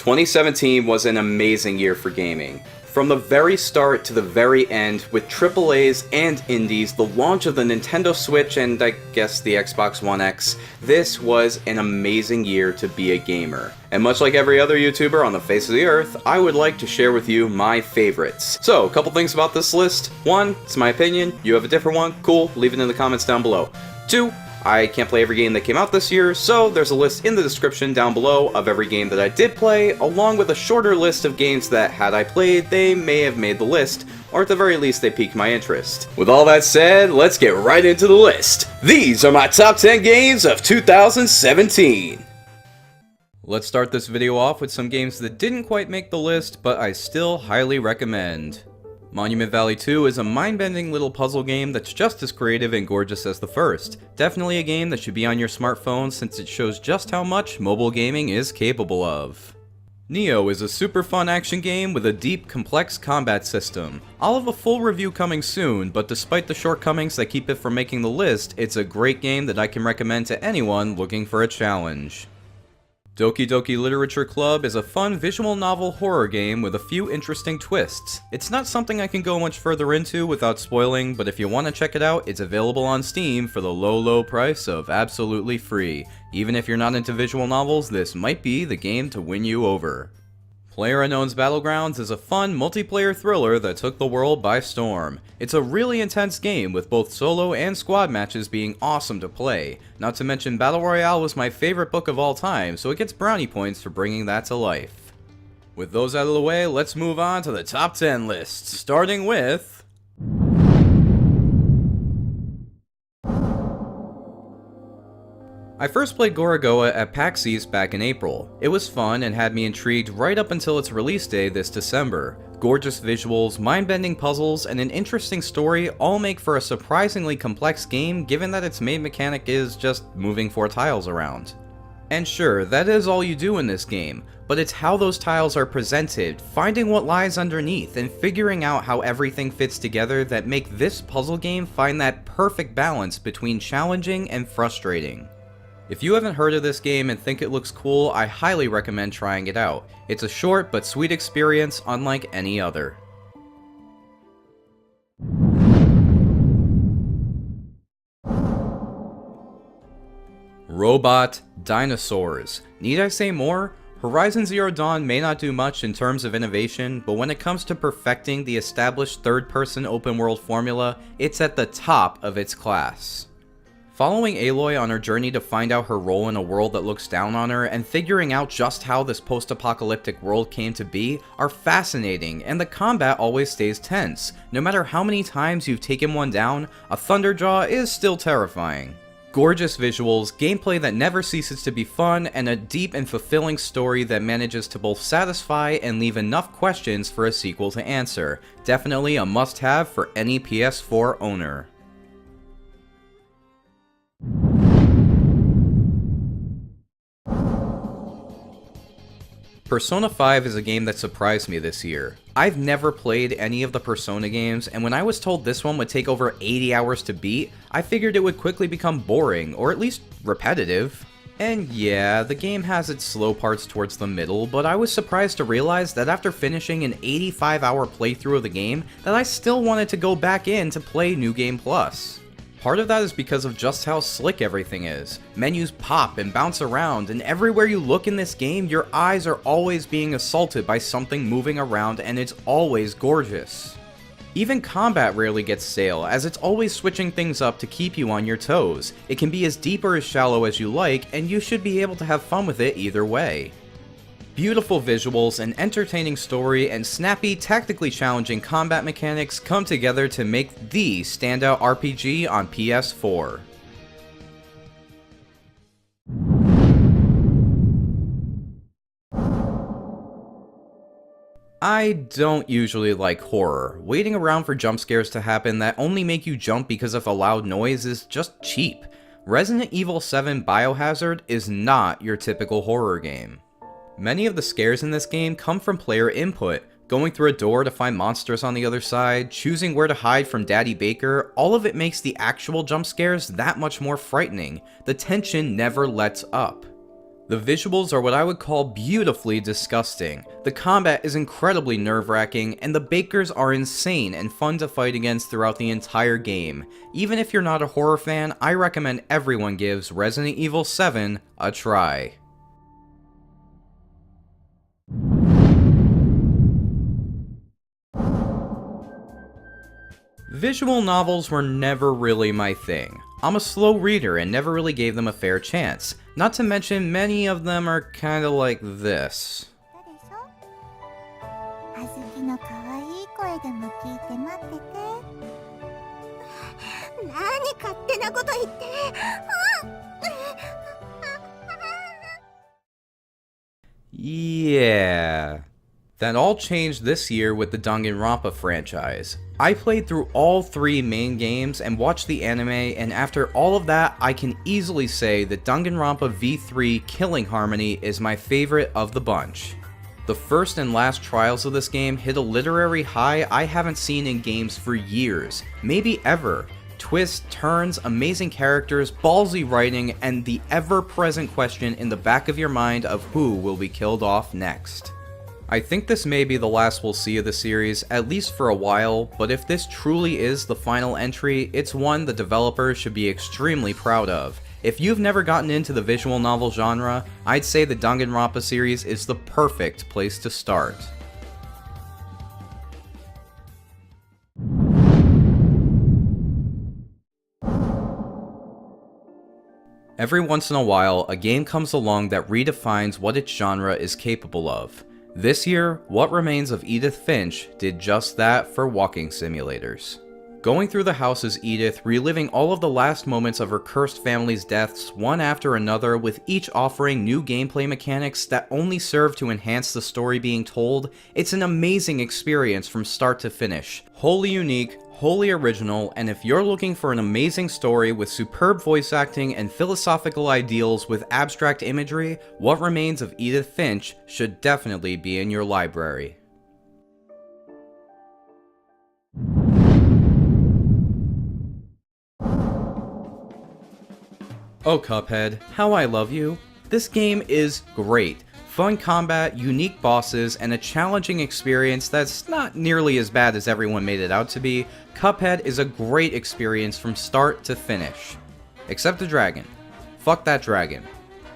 2017 was an amazing year for gaming. From the very start to the very end, with AAAs and indies, the launch of the Nintendo Switch and I guess the Xbox One X, this was an amazing year to be a gamer. And much like every other YouTuber on the face of the earth, I would like to share with you my favorites. So, a couple things about this list. 1, it's my opinion. You have a different one? Cool, leave it in the comments down below. 2, I can't play every game that came out this year, so there's a list in the description down below of every game that I did play, along with a shorter list of games that, had I played, they may have made the list, or at the very least they piqued my interest. With all that said, let's get right into the list. These are my top 10 games of 2017. Let's start this video off with some games that didn't quite make the list, but I still highly recommend. Monument Valley 2 is a mind-bending little puzzle game that's just as creative and gorgeous as the first. Definitely a game that should be on your smartphone since it shows just how much mobile gaming is capable of. Neo is a super fun action game with a deep, complex combat system. I'll have a full review coming soon, but despite the shortcomings that keep it from making the list, it's a great game that I can recommend to anyone looking for a challenge. Doki Doki Literature Club is a fun visual novel horror game with a few interesting twists. It's not something I can go much further into without spoiling, but if you want to check it out, it's available on Steam for the low price of absolutely free. Even if you're not into visual novels, this might be the game to win you over. PlayerUnknown's Battlegrounds is a fun multiplayer thriller that took the world by storm. It's a really intense game with both solo and squad matches being awesome to play. Not to mention Battle Royale was my favorite book of all time, so it gets brownie points for bringing that to life. With those out of the way, let's move on to the top 10 list, starting with... I first played Gorogoa at PAX East back in April. It was fun and had me intrigued right up until its release day this December. Gorgeous visuals, mind-bending puzzles, and an interesting story all make for a surprisingly complex game given that its main mechanic is just moving 4 tiles around. And sure, that is all you do in this game, but it's how those tiles are presented, finding what lies underneath, and figuring out how everything fits together that make this puzzle game find that perfect balance between challenging and frustrating. If you haven't heard of this game and think it looks cool, I highly recommend trying it out. It's a short but sweet experience unlike any other. Robot Dinosaurs. Need I say more? Horizon Zero Dawn may not do much in terms of innovation, but when it comes to perfecting the established third-person open-world formula, it's at the top of its class. Following Aloy on her journey to find out her role in a world that looks down on her and figuring out just how this post-apocalyptic world came to be are fascinating, and the combat always stays tense. No matter how many times you've taken one down, a Thunderjaw is still terrifying. Gorgeous visuals, gameplay that never ceases to be fun, and a deep and fulfilling story that manages to both satisfy and leave enough questions for a sequel to answer. Definitely a must-have for any PS4 owner. Persona 5 is a game that surprised me this year. I've never played any of the Persona games, and when I was told this one would take over 80 hours to beat, I figured it would quickly become boring, or at least repetitive. And yeah, the game has its slow parts towards the middle, but I was surprised to realize that after finishing an 85-hour playthrough of the game, that I still wanted to go back in to play New Game Plus. Part of that is because of just how slick everything is. Menus pop and bounce around, and everywhere you look in this game, your eyes are always being assaulted by something moving around, and it's always gorgeous. Even combat rarely gets stale, as it's always switching things up to keep you on your toes. It can be as deep or as shallow as you like, and you should be able to have fun with it either way. Beautiful visuals, an entertaining story, and snappy, tactically challenging combat mechanics come together to make the standout RPG on PS4. I don't usually like horror. Waiting around for jump scares to happen that only make you jump because of a loud noise is just cheap. Resident Evil 7 Biohazard is not your typical horror game. Many of the scares in this game come from player input, going through a door to find monsters on the other side, choosing where to hide from Daddy Baker. All of it makes the actual jump scares that much more frightening. The tension never lets up. The visuals are what I would call beautifully disgusting. The combat is incredibly nerve-wracking, and the Bakers are insane and fun to fight against throughout the entire game. Even if you're not a horror fan, I recommend everyone gives Resident Evil 7 a try. Visual novels were never really my thing. I'm a slow reader and never really gave them a fair chance. Not to mention, many of them are kinda like this. Yeah. That all changed this year with the Danganronpa franchise. I played through all 3 main games and watched the anime, and after all of that, I can easily say that Danganronpa V3 Killing Harmony is my favorite of the bunch. The first and last trials of this game hit a literary high I haven't seen in games for years, maybe ever. Twists, turns, amazing characters, ballsy writing, and the ever-present question in the back of your mind of who will be killed off next. I think this may be the last we'll see of the series, at least for a while, but if this truly is the final entry, it's one the developers should be extremely proud of. If you've never gotten into the visual novel genre, I'd say the Danganronpa series is the perfect place to start. Every once in a while, a game comes along that redefines what its genre is capable of. This year, What Remains of Edith Finch did just that for walking simulators. Going through the house as Edith, reliving all of the last moments of her cursed family's deaths one after another, with each offering new gameplay mechanics that only serve to enhance the story being told, it's an amazing experience from start to finish. Wholly unique, wholly original, and if you're looking for an amazing story with superb voice acting and philosophical ideals with abstract imagery, What Remains of Edith Finch should definitely be in your library. Oh Cuphead, how I love you. This game is great. Fun combat, unique bosses, and a challenging experience that's not nearly as bad as everyone made it out to be. Cuphead is a great experience from start to finish. Except the dragon. Fuck that dragon.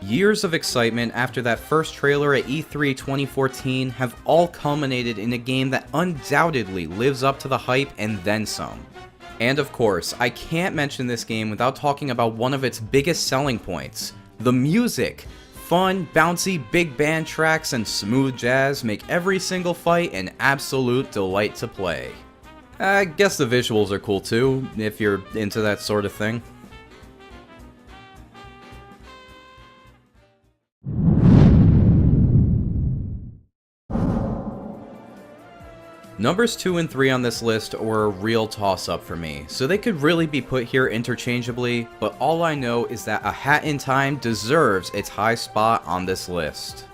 Years of excitement after that first trailer at E3 2014 have all culminated in a game that undoubtedly lives up to the hype and then some. And of course, I can't mention this game without talking about one of its biggest selling points, the music. Fun, bouncy, big band tracks and smooth jazz make every single fight an absolute delight to play. I guess the visuals are cool too, if you're into that sort of thing. Numbers 2 and 3 on this list were a real toss-up for me, so they could really be put here interchangeably, but all I know is that A Hat in Time deserves its high spot on this list.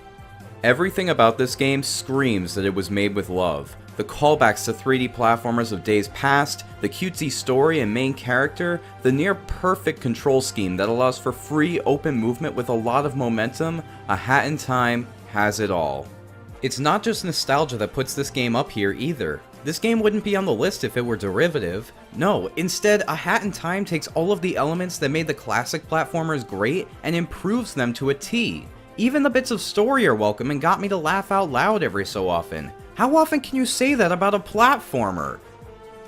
Everything about this game screams that it was made with love. The callbacks to 3D platformers of days past, the cutesy story and main character, the near-perfect control scheme that allows for free, open movement with a lot of momentum, A Hat in Time has it all. It's not just nostalgia that puts this game up here either. This game wouldn't be on the list if it were derivative. No, instead, A Hat in Time takes all of the elements that made the classic platformers great and improves them to a T. Even the bits of story are welcome and got me to laugh out loud every so often. How often can you say that about a platformer?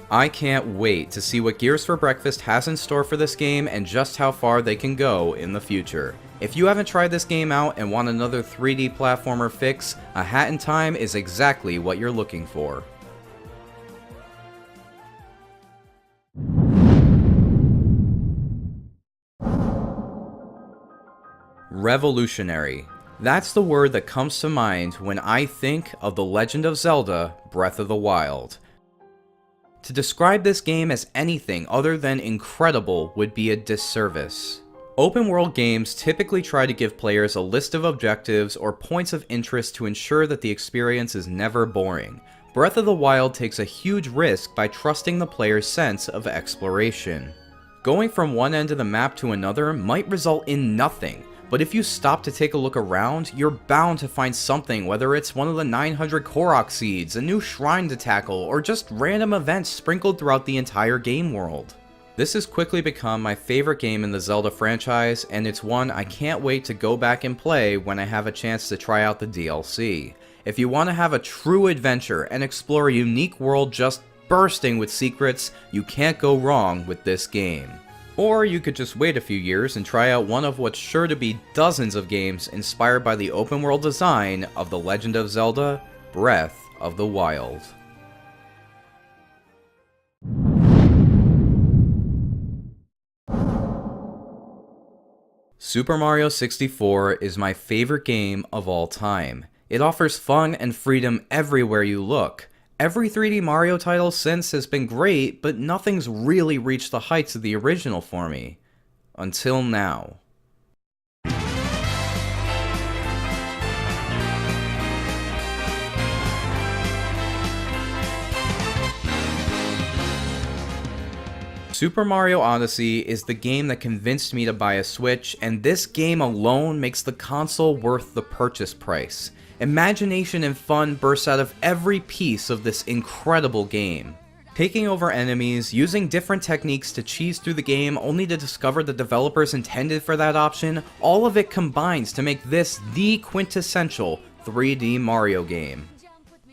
I can't wait to see what Gears for Breakfast has in store for this game and just how far they can go in the future. If you haven't tried this game out and want another 3D platformer fix, A Hat in Time is exactly what you're looking for. Revolutionary. That's the word that comes to mind when I think of The Legend of Zelda: Breath of the Wild. To describe this game as anything other than incredible would be a disservice. Open world games typically try to give players a list of objectives or points of interest to ensure that the experience is never boring. Breath of the Wild takes a huge risk by trusting the player's sense of exploration. Going from one end of the map to another might result in nothing, but if you stop to take a look around, you're bound to find something, whether it's one of the 900 Korok seeds, a new shrine to tackle, or just random events sprinkled throughout the entire game world. This has quickly become my favorite game in the Zelda franchise, and it's one I can't wait to go back and play when I have a chance to try out the DLC. If you want to have a true adventure and explore a unique world just bursting with secrets, you can't go wrong with this game. Or you could just wait a few years and try out one of what's sure to be dozens of games inspired by the open world design of The Legend of Zelda: Breath of the Wild. Super Mario 64 is my favorite game of all time. It offers fun and freedom everywhere you look. Every 3D Mario title since has been great, but nothing's really reached the heights of the original for me. Until now. Super Mario Odyssey is the game that convinced me to buy a Switch, and this game alone makes the console worth the purchase price. Imagination and fun burst out of every piece of this incredible game. Taking over enemies, using different techniques to cheese through the game only to discover the developers intended for that option, all of it combines to make this the quintessential 3D Mario game.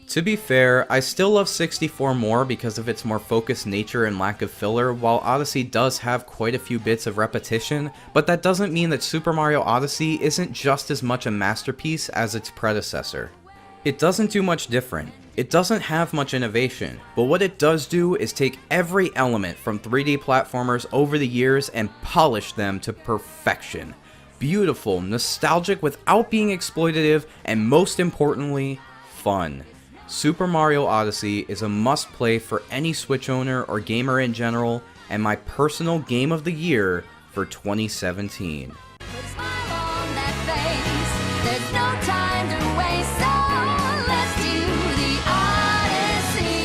To be fair, I still love 64 more because of its more focused nature and lack of filler, while Odyssey does have quite a few bits of repetition, but that doesn't mean that Super Mario Odyssey isn't just as much a masterpiece as its predecessor. It doesn't do much different, it doesn't have much innovation, but what it does do is take every element from 3D platformers over the years and polish them to perfection. Beautiful, nostalgic without being exploitative, and most importantly, fun. Super Mario Odyssey is a must-play for any Switch owner or gamer in general, and my personal game of the year for 2017. There's no time to waste, so let's do the Odyssey.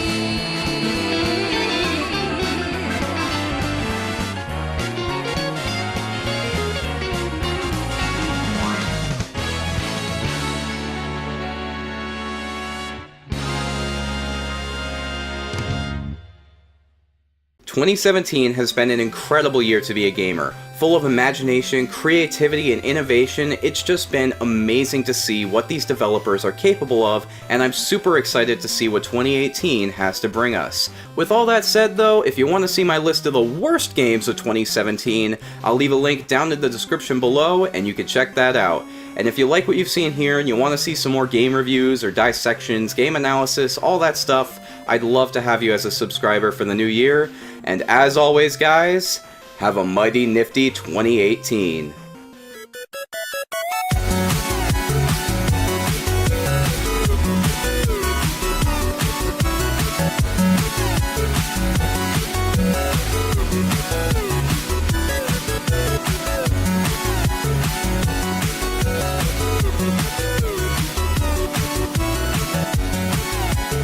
2017 has been an incredible year to be a gamer. Full of imagination, creativity, and innovation, it's just been amazing to see what these developers are capable of, and I'm super excited to see what 2018 has to bring us. With all that said though, if you want to see my list of the worst games of 2017, I'll leave a link down in the description below, and you can check that out. And if you like what you've seen here and you want to see some more game reviews or dissections, game analysis, all that stuff, I'd love to have you as a subscriber for the new year. And as always guys, have a mighty nifty 2018.